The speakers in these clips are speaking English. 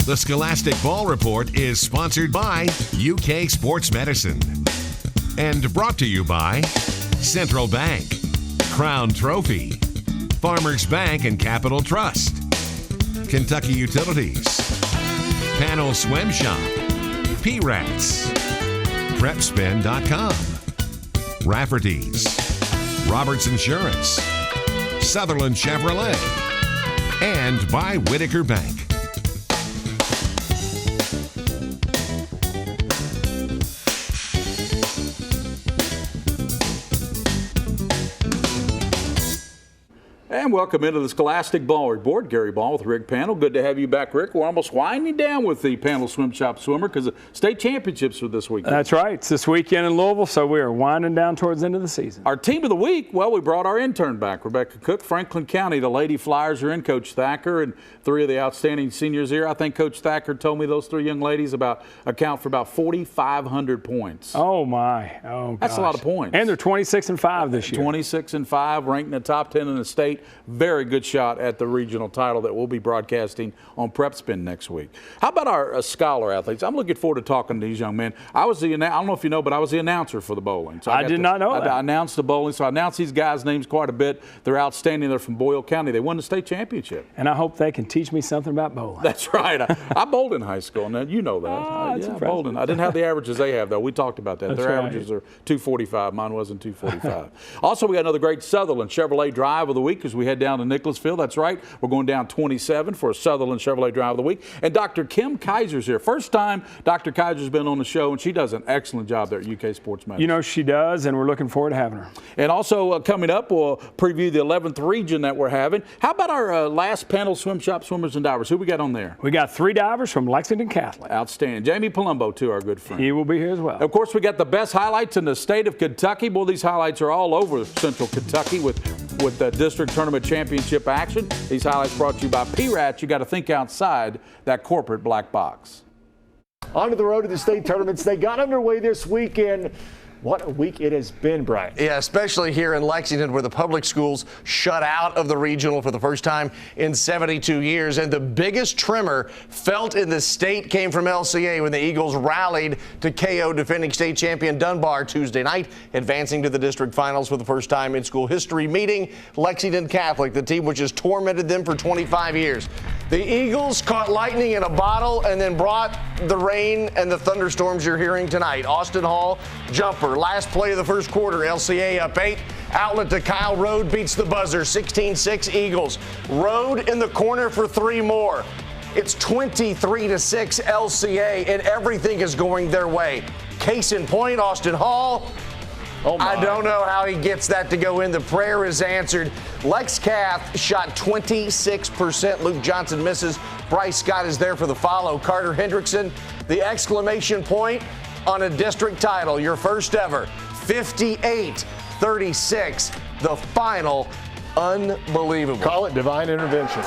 The Scholastic Ball Report is sponsored by UK Sports Medicine and brought to you by Central Bank, Crown Trophy, Farmers Bank and Capital Trust, Kentucky Utilities, Panel Swim Shop, P-Rats, PrepSpin.com, Rafferty's, Roberts Insurance, Sutherland Chevrolet, and by Whitaker Bank. And welcome into the Scholastic Ball Report. Gary Ball with Rick Panel. Good to have you back, Rick. We're almost winding down with the Panel Swim Shop swimmer because the state championships are this weekend. That's right. It's this weekend in Louisville, so we are winding down towards the end of the season. Our team of the week, well, we brought our intern back, Rebecca Cook, Franklin County. The Lady Flyers are in, Coach Thacker, and three of the outstanding seniors here. I think Coach Thacker told me those three young ladies account for about 4,500 points. Oh, my. Oh, gosh. That's a lot of points. And they're 26-5 this year. 26-5, ranked in the top 10 in the state. Very good shot at the regional title that we'll be broadcasting on PrepSpin next week. How about our scholar athletes? I'm looking forward to talking to these young men. I don't know if you know, but I was the announcer for the bowling. So I did not know that. I announced the bowling, so I announced these guys' names quite a bit. They're outstanding. They're from Boyle County. They won the state championship. And I hope they can teach me something about bowling. That's right. I bowled in high school, and you know that. I bowled in. I didn't have the averages they have, though. We talked about that. That's Their right. averages are 245. Mine wasn't 245. Also, we got another great Sutherland Chevrolet Drive of the Week as we head down to Nicholasville. That's right. We're going down 27 for a Sutherland Chevrolet Drive of the Week. And Dr. Kim Kaiser's here. First time Dr. Kaiser's been on the show, and she does an excellent job there at UK Sports Medicine. You know she does, and we're looking forward to having her. And also coming up, we'll preview the 11th region that we're having. How about our last panel, Swim Shop Swimmers and Divers? Who we got on there? We got three divers from Lexington Catholic. Outstanding. Jamie Palumbo, too, our good friend. He will be here as well. Of course, we got the best highlights in the state of Kentucky. Boy, these highlights are all over central Kentucky with the district tournament championship action. These highlights brought to you by P-Rats. You got to think outside that corporate black box. Onto the road to the state tournaments. They got underway this weekend. What a week it has been, Brian. Yeah, especially here in Lexington where the public schools shut out of the regional for the first time in 72 years. And the biggest tremor felt in the state came from LCA when the Eagles rallied to KO defending state champion Dunbar Tuesday night, advancing to the district finals for the first time in school history, meeting Lexington Catholic, the team which has tormented them for 25 years. The Eagles caught lightning in a bottle and then brought the rain and the thunderstorms you're hearing tonight. Austin Hall, jumper. Last play of the first quarter, LCA up 8. Outlet to Kyle Rode beats the buzzer, 16-6 Eagles. Rode in the corner for 3 more. It's 23-6 LCA, and everything is going their way. Case in point, Austin Hall. Oh my. I don't know how he gets that to go in. The prayer is answered. Lex Cath shot 26%. Luke Johnson misses. Bryce Scott is there for the follow. Carter Hendrickson, the exclamation point on a district title, your first ever. 58-36, the final. Unbelievable. Call it divine intervention.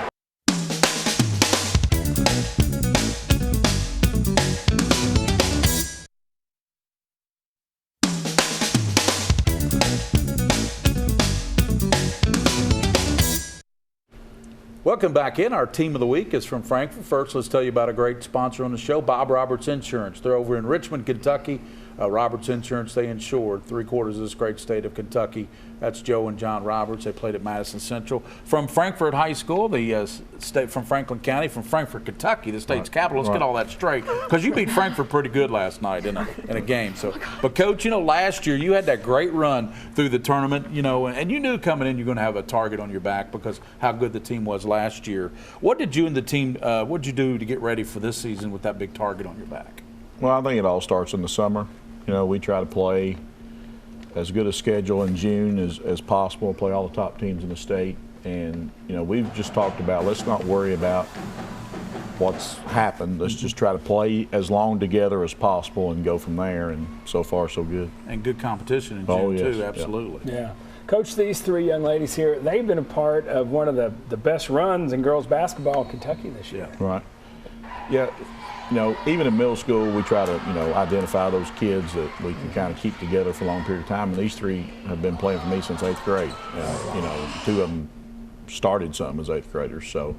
Welcome back in. Our team of the week is from Frankfort. First, let's tell you about a great sponsor on the show, Bob Roberts Insurance. They're over in Richmond, Kentucky. Roberts Insurance, they insured 3/4 of this great state of Kentucky. That's Joe and John Roberts. They played at Madison Central. From Frankfort High School, the state from Franklin County, from Frankfort, Kentucky, the state's capital. Let's get all that straight, because you beat Frankfort pretty good last night in a game. So, but Coach, you know, last year you had that great run through the tournament, you know, and you knew coming in you're going to have a target on your back because how good the team was last year. What did you and the team, what did you do to get ready for this season with that big target on your back? Well, I think it all starts in the summer. You know, we try to play as good a schedule in June as possible, play all the top teams in the state. And, you know, we've just talked about, let's not worry about what's happened. Let's just try to play as long together as possible and go from there. And so far, so good. And good competition in June, yes, too, absolutely. Yeah. Coach, these three young ladies here, they've been a part of one of the best runs in girls basketball in Kentucky this year. Yeah. Right. Yeah. You know, even in middle school, we try to, you know, identify those kids that we can kind of keep together for a long period of time. And these three have been playing for me since 8th grade. You know, 2 of them started something as 8th graders. So,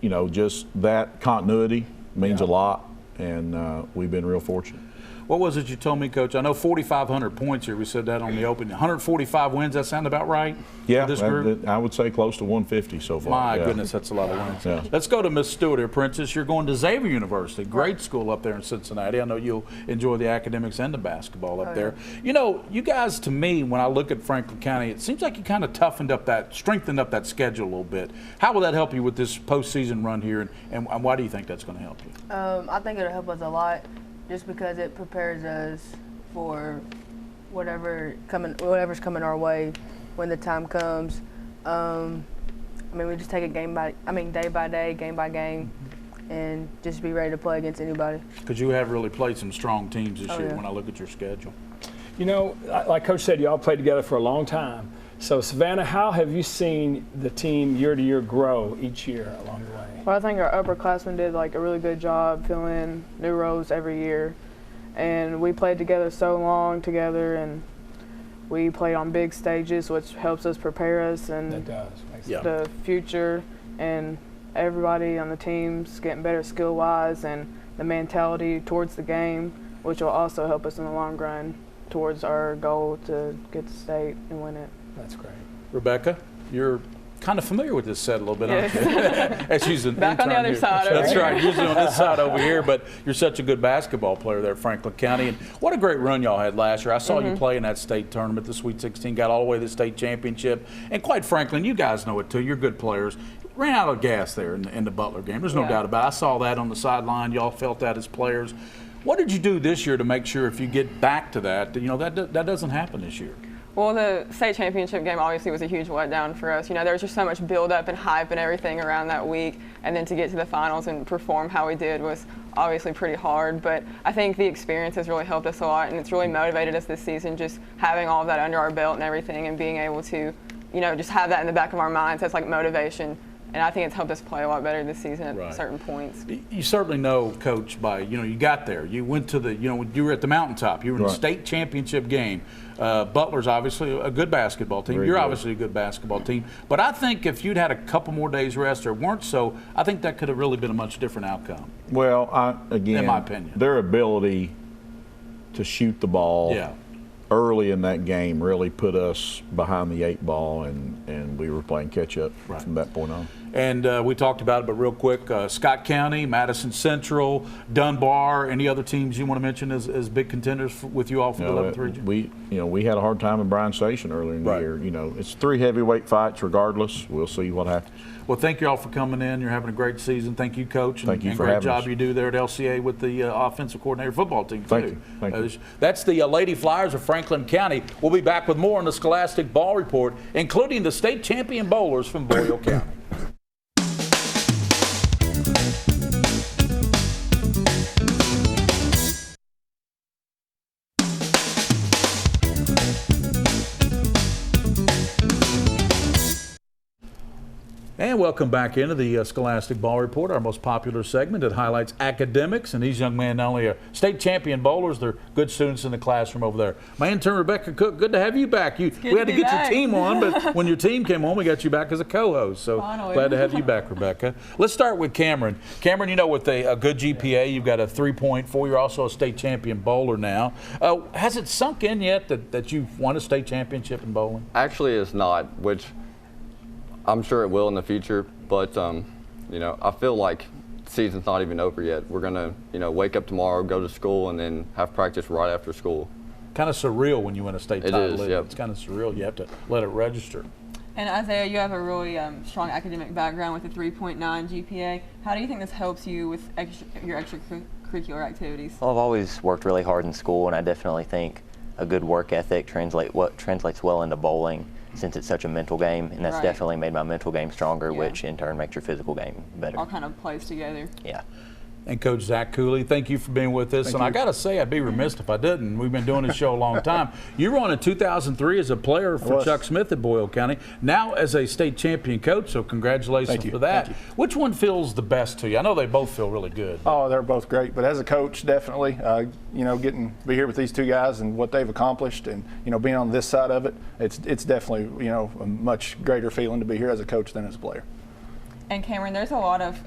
you know, just that continuity means a lot, and we've been real fortunate. What was it you told me, Coach? I know 4,500 points here. We said that on the open. 145 wins. That sound about right? Yeah, for this group? I would say close to 150 so far. My goodness, that's a lot of wins. Yeah. Let's go to Miss Stewart here, Princess. You're going to Xavier University. Great school up there in Cincinnati. I know you'll enjoy the academics and the basketball up there. You know, you guys, to me, when I look at Franklin County, it seems like you kind of strengthened up that schedule a little bit. How will that help you with this postseason run here, and why do you think that's going to help you? I think it'll help us a lot, just because it prepares us for whatever's coming our way when the time comes. I mean, we just take it day by day, game by game, and just be ready to play against anybody. Because you have really played some strong teams this year yeah. when I look at your schedule. You know, like Coach said, you all played together for a long time. So, Savannah, how have you seen the team year to year grow each year along the way? Well, I think our upperclassmen did like a really good job filling in new roles every year. And we played together so long together, and we played on big stages, which helps us prepare us and That does. Makes sense. the future. And everybody on the team's getting better skill-wise, and the mentality towards the game, which will also help us in the long run towards our goal to get to state and win it. That's great. Rebecca, you're kind of familiar with this set a little bit, aren't you? As she's an Back on the intern other here. side over That's here. right. Usually on this side over here, but you're such a good basketball player there at Franklin County. And what a great run y'all had last year. I saw you play in that state tournament, the Sweet 16, got all the way to the state championship. And quite frankly, and you guys know it too, you're good players. Ran out of gas there in the Butler game. There's no doubt about it. I saw that on the sideline. Y'all felt that as players. What did you do this year to make sure if you get back to that, you know, that doesn't happen this year? Well, the state championship game obviously was a huge letdown for us. You know, there was just so much build-up and hype and everything around that week, and then to get to the finals and perform how we did was obviously pretty hard. But I think the experience has really helped us a lot, and it's really motivated us this season, just having all of that under our belt and everything, and being able to, you know, just have that in the back of our minds as like motivation. And I think it's helped us play a lot better this season at certain points. You certainly know, Coach, you got there. You went to you were at the mountaintop. You were in the state championship game. Butler's obviously a good basketball team. You're obviously a good basketball team. But I think if you'd had a couple more days rest or weren't so, I think that could have really been a much different outcome. Well, again, in my opinion, their ability to shoot the ball early in that game really put us behind the 8 ball, and we were playing catch up from that point on. And we talked about it, but real quick, Scott County, Madison Central, Dunbar, any other teams you want to mention as big contenders with you all for the 11th region? We had a hard time in Bryan Station earlier in the year. You know, it's 3 heavyweight fights regardless. We'll see what happens. Well, thank you all for coming in. You're having a great season. Thank you, Coach. Thank you for great having job us. you do there at LCA with the offensive coordinator football team, too. Thank you. Thank you. That's the Lady Flyers of Franklin County. We'll be back with more on the Scholastic Ball Report, including the state champion bowlers from Boyle County. And welcome back into the Scholastic Ball Report, our most popular segment that highlights academics. And these young men not only are state champion bowlers, they're good students in the classroom over there. My intern, Rebecca Cook, good to have you back. We had to get your team on, but when your team came on, we got you back as a co-host. So glad to have you back, Rebecca. Let's start with Cameron. Cameron, you know, with a good GPA, you've got a 3.4. You're also a state champion bowler now. Has it sunk in yet that you've won a state championship in bowling? Actually, it's not, which I'm sure it will in the future, but you know, I feel like the season's not even over yet. We're gonna, you know, wake up tomorrow, go to school, and then have practice right after school. Kind of surreal when you win a state title. It is, yep. It's kind of surreal. You have to let it register. And Isaiah, you have a really strong academic background with a 3.9 GPA. How do you think this helps you with your extracurricular activities? Well, I've always worked really hard in school, and I definitely think a good work ethic translates well into bowling, since it's such a mental game, and that's definitely made my mental game stronger, which in turn makes your physical game better. All kind of plays together. Yeah. And Coach Zach Cooley, thank you for being with us. I got to say, I'd be remiss if I didn't. We've been doing this show a long time. You were on in 2003 as a player for Chuck Smith at Boyle County, now as a state champion coach, so congratulations for that. Which one feels the best to you? I know they both feel really good. Oh, they're both great, but as a coach, definitely, you know, getting to be here with these two guys and what they've accomplished, and, you know, being on this side of it, it's definitely, you know, a much greater feeling to be here as a coach than as a player. And Cameron, there's a lot of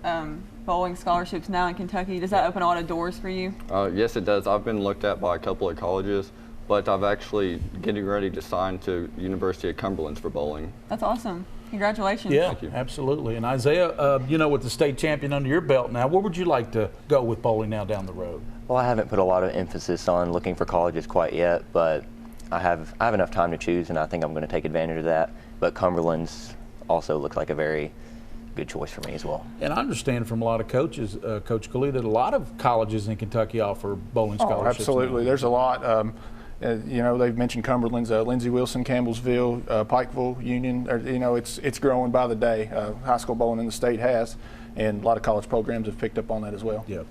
bowling scholarships now in Kentucky. Does that open a lot of doors for you? Yes, it does. I've been looked at by a couple of colleges, but I've actually getting ready to sign to University of Cumberland for bowling. That's awesome. Congratulations. Yeah, absolutely. And Isaiah, with the state champion under your belt now, where would you like to go with bowling now down the road? Well, I haven't put a lot of emphasis on looking for colleges quite yet, but I have enough time to choose, and I think I'm going to take advantage of that. But Cumberland's also looks like a very good choice for me as well. And I understand from a lot of coaches, Coach Cooley, that a lot of colleges in Kentucky offer bowling scholarships. Absolutely. There's a lot. They've mentioned Cumberland's, Lindsey Wilson, Campbellsville, Pikeville, Union. It's growing by the day. High school bowling in the state has, and a lot of college programs have picked up on that as well. Yep.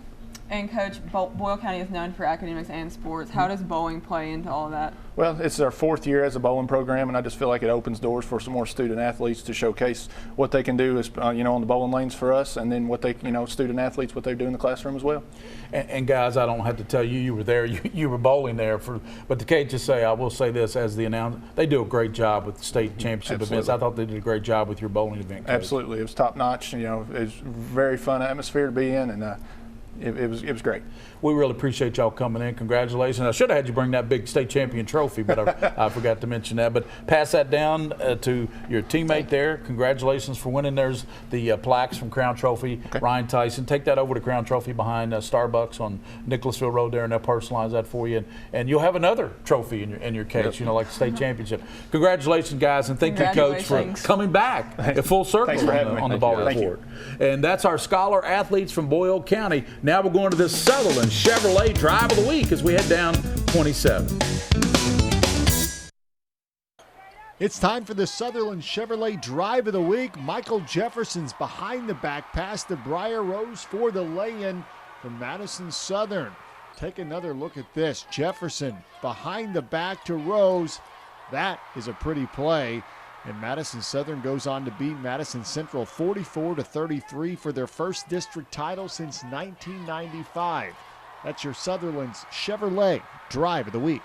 And Coach, Boyle County is known for academics and sports. How does bowling play into all of that? Well, it's our 4th year as a bowling program, and I just feel like it opens doors for some more student athletes to showcase what they can do, on the bowling lanes for us, and then what they, student athletes, what they do in the classroom as well. And guys, I don't have to tell you, you were there, you were bowling there. But I will say this as the announcer, they do a great job with the state championship events. I thought they did a great job with your bowling event, Coach. Absolutely. It was top notch. It was a very fun atmosphere to be in, and it was great. We really appreciate y'all coming in. Congratulations. I should have had you bring that big state champion trophy, but I forgot to mention that. But pass that down to your teammate there. Congratulations for winning. There's the plaques from Crown Trophy. Okay. Ryan Tyson. Take that over to Crown Trophy behind Starbucks on Nicholasville Road there, and they'll personalize that for you. And you'll have another trophy in your case, like the state championship. Congratulations, guys, and thank you, Coach, for coming back at full circle on the ball report. And that's our scholar athletes from Boyle County. Now we're going to this Sutherland Chevrolet Drive of the Week as we head down 27. It's time for the Sutherland Chevrolet Drive of the Week. Michael Jefferson's behind the back pass to Briar Rose for the lay-in from Madison Southern. Take another look at this. Jefferson behind the back to Rose. That is a pretty play. And Madison Southern goes on to beat Madison Central 44-33 for their first district title since 1995. That's your Sutherland's Chevrolet Drive of the Week.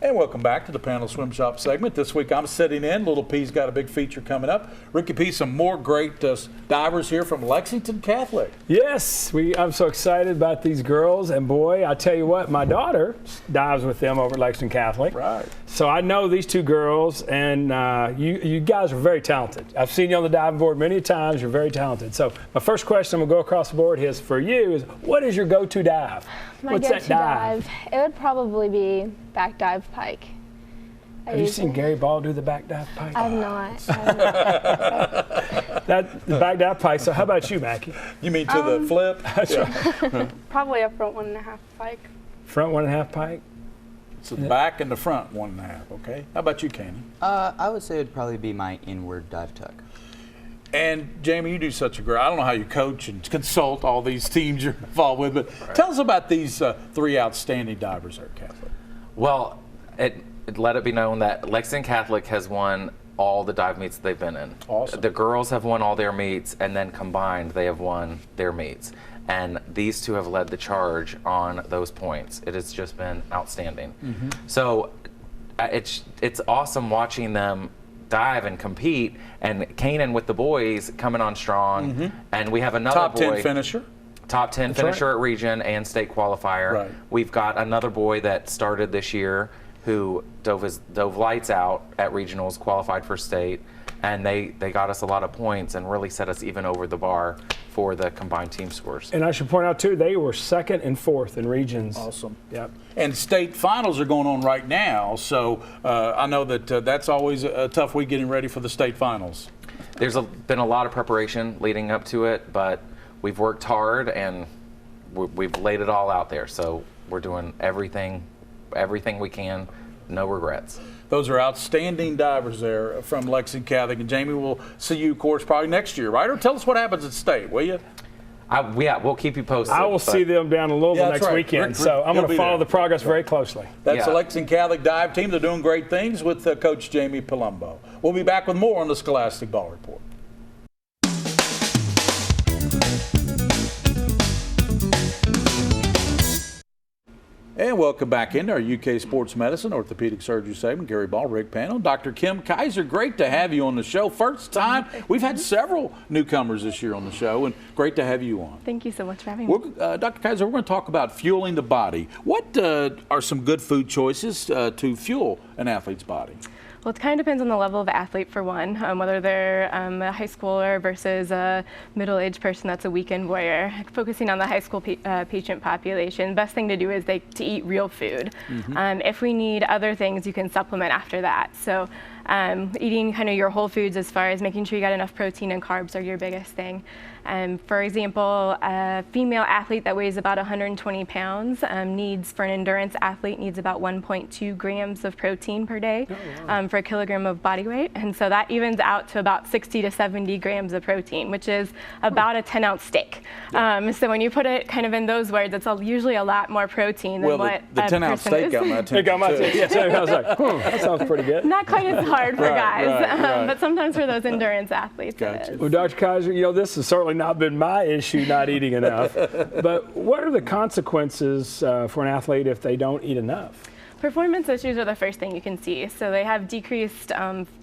And welcome back to the Panel Swim Shop segment. This week I'm sitting in. Little P's got a big feature coming up. Ricky P, some more great divers here from Lexington Catholic. Yes, I'm so excited about these girls. And boy, I tell you what, my daughter dives with them over at Lexington Catholic. Right. So I know these two girls, and you guys are very talented. I've seen you on the diving board many times. You're very talented. So my first question, I'm going to go across the board, is for you, is what is your go-to dive? What's that dive? It would probably be back dive pike. Have you seen Gary Ball do the back dive pike? I've not. The back dive pike. So how about you, Mackie? You mean to the flip? Yeah. Probably a front 1.5 pike. Front 1.5 pike? So the back and the front 1.5, okay? How about you, Candy? I would say it would probably be my inward dive tuck. And Jamie, you do such a great, I don't know how you coach and consult all these teams you're involved with, but tell us about these 3 outstanding divers there at Catholic. Well, let it be known that Lexington Catholic has won all the dive meets they've been in. Awesome. The girls have won all their meets, and then combined they have won their meets. And these two have led the charge on those points. It has just been outstanding. Mm-hmm. So it's awesome watching them dive and compete, and Kanan with the boys coming on strong. Mm-hmm. And we have another top 10 finisher. Top 10 That's finisher right. at region and state qualifier. Right. We've got another boy that started this year who dove lights out at regionals, qualified for state, and they got us a lot of points and really set us even over the bar for the combined team scores. And I should point out, too, they were 2nd and 4th in regions. Awesome. Yep. And state finals are going on right now, so I know that that's always a tough week getting ready for the state finals. There's been a lot of preparation leading up to it, but we've worked hard and we've laid it all out there. So we're doing everything we can, no regrets. Those are outstanding divers there from Lexington Catholic. And Jamie, we'll see you, of course, probably next year, right? Or tell us what happens at state, will you? Yeah, we'll keep you posted. I will see them down in Louisville next weekend, so I'm going to follow the progress very closely. That's the Lexington Catholic dive team. They're doing great things with Coach Jamie Palumbo. We'll be back with more on the Scholastic Ball Report. And welcome back into our UK Sports Medicine Orthopedic Surgery segment. Gary Ball, Rick Panel, Dr. Kim Kaiser. Great to have you on the show. First time. We've had several newcomers this year on the show, and great to have you on. Thank you so much for having me. Dr. Kaiser, we're going to talk about fueling the body. What are some good food choices to fuel an athlete's body? Well, it kind of depends on the level of athlete, for one, whether they're a high schooler versus a middle-aged person that's a weekend warrior. Focusing on the high school patient population, the best thing to do is to eat real food. If we need other things, you can supplement after that. So eating kind of your whole foods as far as making sure you got enough protein and carbs are your biggest thing. For example, a female athlete that weighs about 120 pounds for an endurance athlete needs about 1.2 grams of protein per day for a kilogram of body weight. And so that evens out to about 60 to 70 grams of protein, which is about a 10-ounce steak. So when you put it kind of in those words, it's usually a lot more protein than what the 10-ounce steak got my attention. It got my attention. Yeah, I was like, that sounds pretty good. Not quite as hard for guys, but sometimes for those endurance athletes it is. Well, Dr. Kaiser, this has certainly not been my issue, not eating enough. But what are the consequences for an athlete if they don't eat enough? Performance issues are the first thing you can see. So they have decreased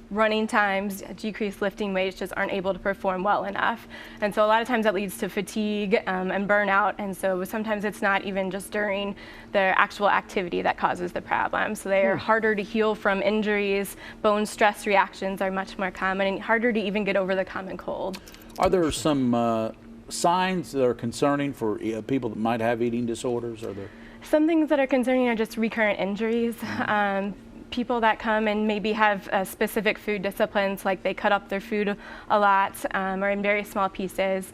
running times, decreased lifting weights, just aren't able to perform well enough. And so a lot of times that leads to fatigue and burnout. And so sometimes it's not even just during their actual activity that causes the problem. So they are harder to heal from injuries. Bone stress reactions are much more common and harder to even get over the common cold. Are there some signs that are concerning for people that might have eating disorders? Are there? Some things that are concerning are just recurrent injuries. People that come and maybe have specific food disciplines, like they cut up their food a lot or in very small pieces.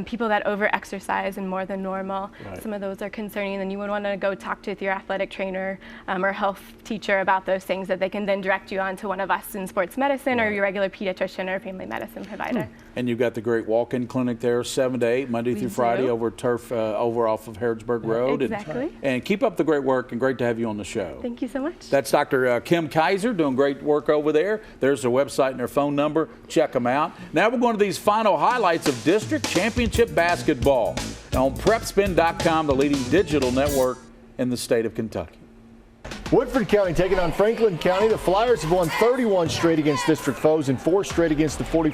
People that over-exercise and more than normal. Some of those are concerning, and you would want to go talk to your athletic trainer or health teacher about those things, that they can then direct you on to one of us in sports medicine or your regular pediatrician or family medicine provider. And you've got the great walk-in clinic there, 7 to 8, Monday through Friday, over Turf, over off of Harrodsburg Road. Exactly. And keep up the great work, and great to have you on the show. Thank you so much. That's Dr. Kim Kaiser doing great work over there. There's their website and their phone number. Check them out. Now we're going to these final highlights of district championship basketball on PrepSpin.com, the leading digital network in the state of Kentucky. Woodford County taking on Franklin County. The Flyers have won 31 straight against district foes and 4 straight against the 4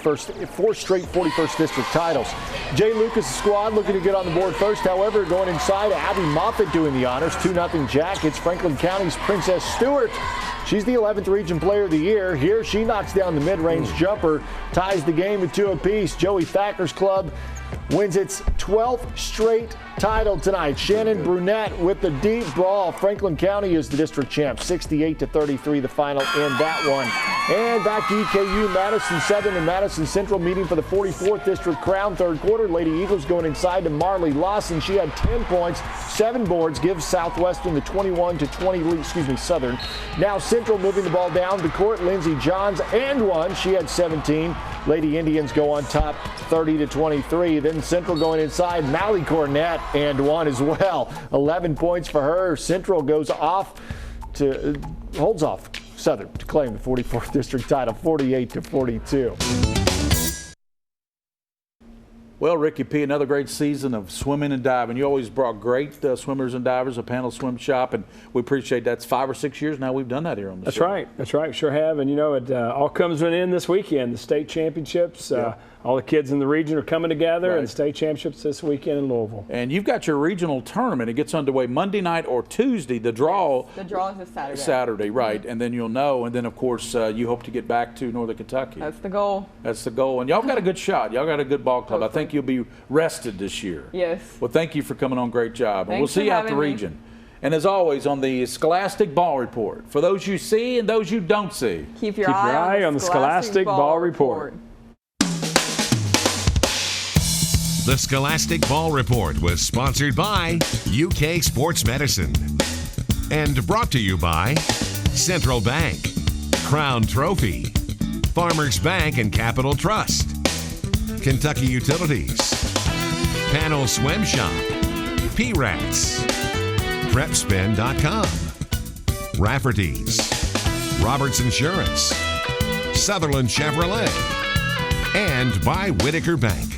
straight 41st district titles. Jay Lucas' squad looking to get on the board first. However, going inside, Abby Moffitt doing the honors. 2-0 Jackets. Franklin County's Princess Stewart. She's the 11th Region Player of the Year. Here she knocks down the mid-range jumper, ties the game at 2 apiece. Joey Thacker's club wins its 12th straight title tonight. Shannon Brunette with the deep ball. Franklin County is the district champ. 68-33 the final in that one. And back to EKU, Madison Southern and Madison Central meeting for the 44th district crown. Third quarter, Lady Eagles going inside to Marley Lawson. She had 10 points, 7 boards, gives Southwestern the 21-20 lead, Southern. Now Central moving the ball down the court. Lindsey Johns and 1. She had 17. Lady Indians go on top 30-23. Then Central going inside. Mally Cornett and 1 as well. 11 points for her. Central goes off to holds off Southern to claim the 44th district title, 48-42. Well, Ricky P., another great season of swimming and diving. You always brought great swimmers and divers, a panel swim shop, and we appreciate that. It's 5 or 6 years now we've done that here on the show. That's right, sure have. And it all comes to an end this weekend, the state championships. All the kids in the region are coming together, and state championships this weekend in Louisville. And you've got your regional tournament. It gets underway Monday night or Tuesday. The draw. The draw is this Saturday. Saturday, right. And then you'll know. And then, of course, you hope to get back to Northern Kentucky. That's the goal. That's the goal. And y'all got a good shot. Y'all got a good ball club. Hopefully. I think you'll be rested this year. Yes. Well, thank you for coming on. Great job. And we'll Thanks see you for out the having me. region. And as always, on the Scholastic Ball Report, for those you see and those you don't see, Keep your eye on the Scholastic Ball Report. The Scholastic Ball Report was sponsored by UK Sports Medicine and brought to you by Central Bank, Crown Trophy, Farmers Bank and Capital Trust, Kentucky Utilities, Panel Swim Shop, P-Rats, PrepSpin.com, Rafferty's, Roberts Insurance, Sutherland Chevrolet, and by Whitaker Bank.